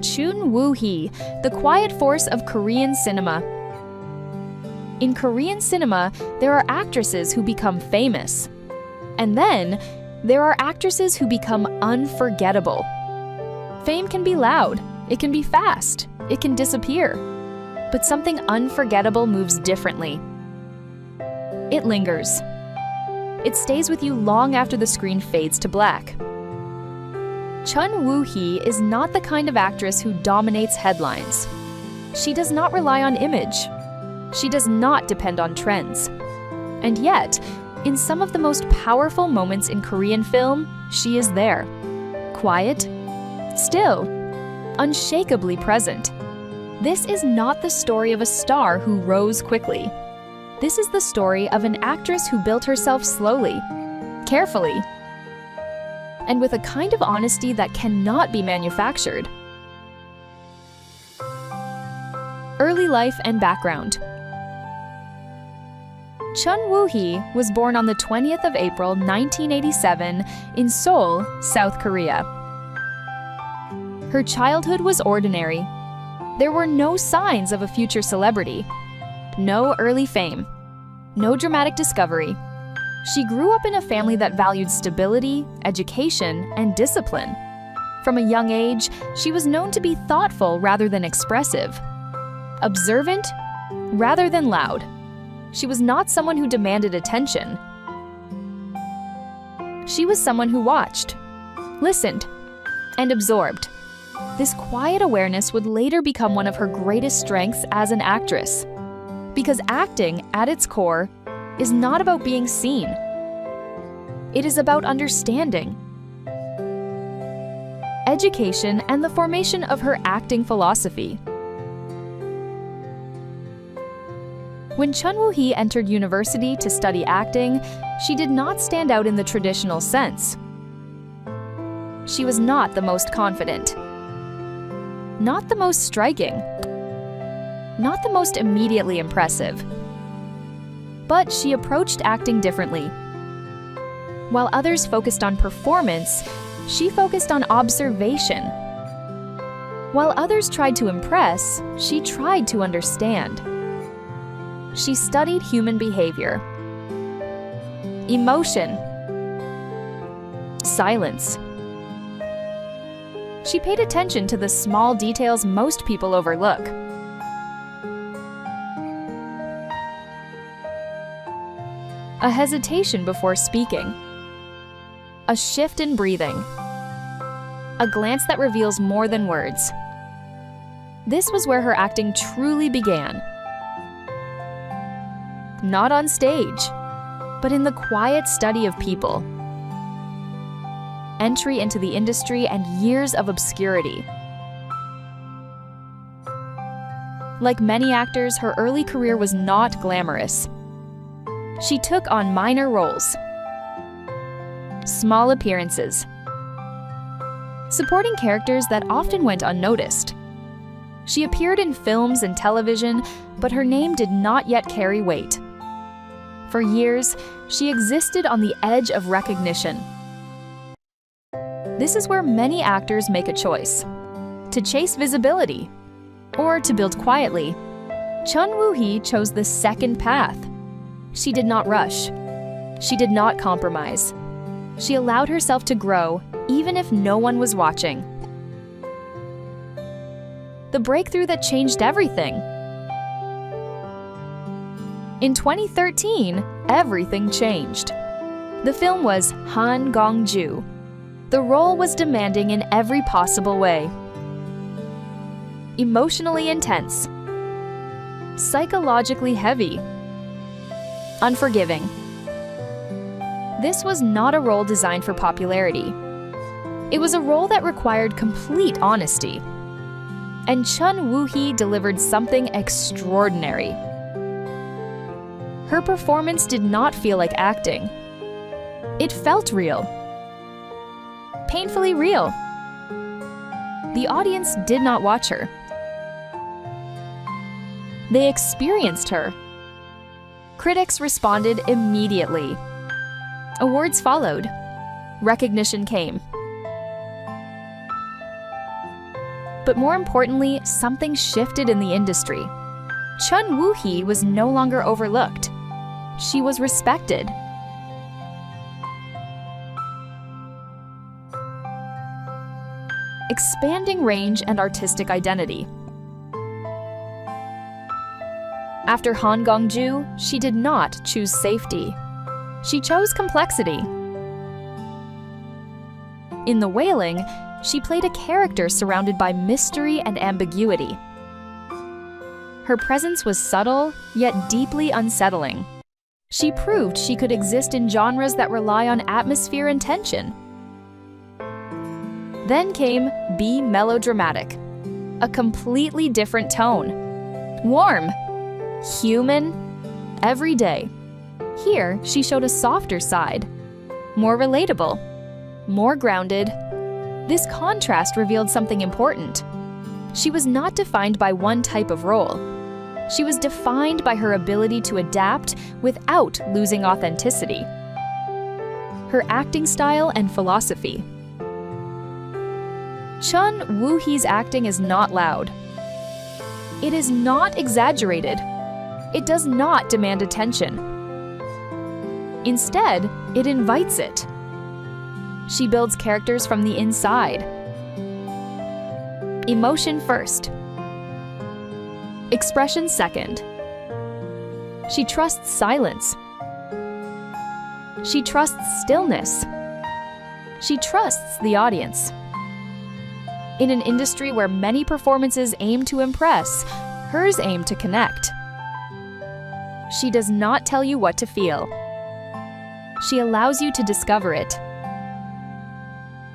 Chun Woo-hee, the quiet force of Korean cinema. In Korean cinema, there are actresses who become famous. And then, there are actresses who become unforgettable. Fame can be loud, it can be fast, it can disappear. But something unforgettable moves differently. It lingers. It stays with you long after the screen fades to black. Chun Woo-hee is not the kind of actress who dominates headlines. She does not rely on image. She does not depend on trends. And yet, in some of the most powerful moments in Korean film, she is there. Quiet, still, unshakably present. This is not the story of a star who rose quickly. This is the story of an actress who built herself slowly, carefully, and with a kind of honesty that cannot be manufactured. Early life and background. Chun Woo-hee was born on the 20th of April, 1987 in Seoul, South Korea. Her childhood was ordinary. There were no signs of a future celebrity, no early fame, no dramatic discovery. She grew up in a family that valued stability, education, and discipline. From a young age, she was known to be thoughtful rather than expressive, observant rather than loud. She was not someone who demanded attention. She was someone who watched, listened, and absorbed. This quiet awareness would later become one of her greatest strengths as an actress. Because acting, at its core, is not about being seen. It is about understanding. Education and the formation of her acting philosophy. When Chun Woo-hee entered university to study acting, she did not stand out in the traditional sense. She was not the most confident, not the most striking, not the most immediately impressive. But she approached acting differently. While others focused on performance, she focused on observation. While others tried to impress, she tried to understand. She studied human behavior, emotion, silence. She paid attention to the small details most people overlook. A hesitation before speaking. A shift in breathing. A glance that reveals more than words. This was where her acting truly began. Not on stage, but in the quiet study of people. Entry into the industry and years of obscurity. Like many actors, her early career was not glamorous. She took on minor roles, small appearances, supporting characters that often went unnoticed. She appeared in films and television, but her name did not yet carry weight. For years, she existed on the edge of recognition. This is where many actors make a choice: to chase visibility or to build quietly. Chun Woo-hee chose the second path. She did not rush. She did not compromise. She allowed herself to grow, even if no one was watching. The breakthrough that changed everything. In 2013, everything changed. The film was Han Gong-ju. The role was demanding in every possible way. Emotionally intense. Psychologically heavy. Unforgiving. This was not a role designed for popularity. It was a role that required complete honesty. And Chun Woo-hee delivered something extraordinary. Her performance did not feel like acting. It felt real. Painfully real. The audience did not watch her. They experienced her. Critics responded immediately. Awards followed. Recognition came. But more importantly, something shifted in the industry. Chun Woo-hee was no longer overlooked. She was respected. Expanding range and artistic identity. After Han Gong-ju, she did not choose safety. She chose complexity. In The Wailing, she played a character surrounded by mystery and ambiguity. Her presence was subtle, yet deeply unsettling. She proved she could exist in genres that rely on atmosphere and tension. Then came Be Melodramatic, a completely different tone. Warm, human, everyday. Here, she showed a softer side, more relatable, more grounded. This contrast revealed something important. She was not defined by one type of role. She was defined by her ability to adapt without losing authenticity. Her acting style and philosophy. Chun Woo-hee's acting is not loud. It is not exaggerated. It does not demand attention. Instead, it invites it. She builds characters from the inside. Emotion first. Expression second. She trusts silence. She trusts stillness. She trusts the audience. In an industry where many performances aim to impress, hers aim to connect. She does not tell you what to feel. She allows you to discover it.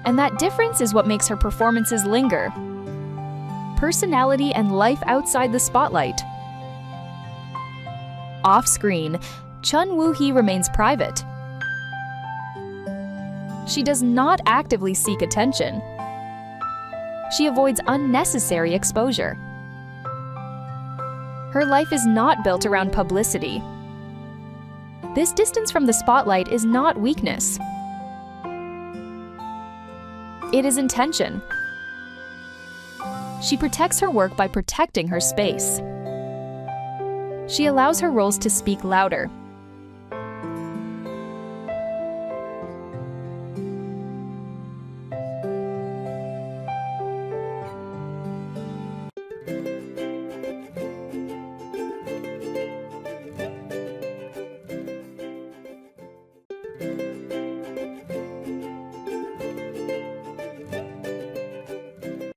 And that difference is what makes her performances linger. Personality and life outside the spotlight. Off-screen, Chun Woo-hee remains private. She does not actively seek attention. She avoids unnecessary exposure. Her life is not built around publicity. This distance from the spotlight is not weakness. It is intention. She protects her work by protecting her space. She allows her roles to speak louder.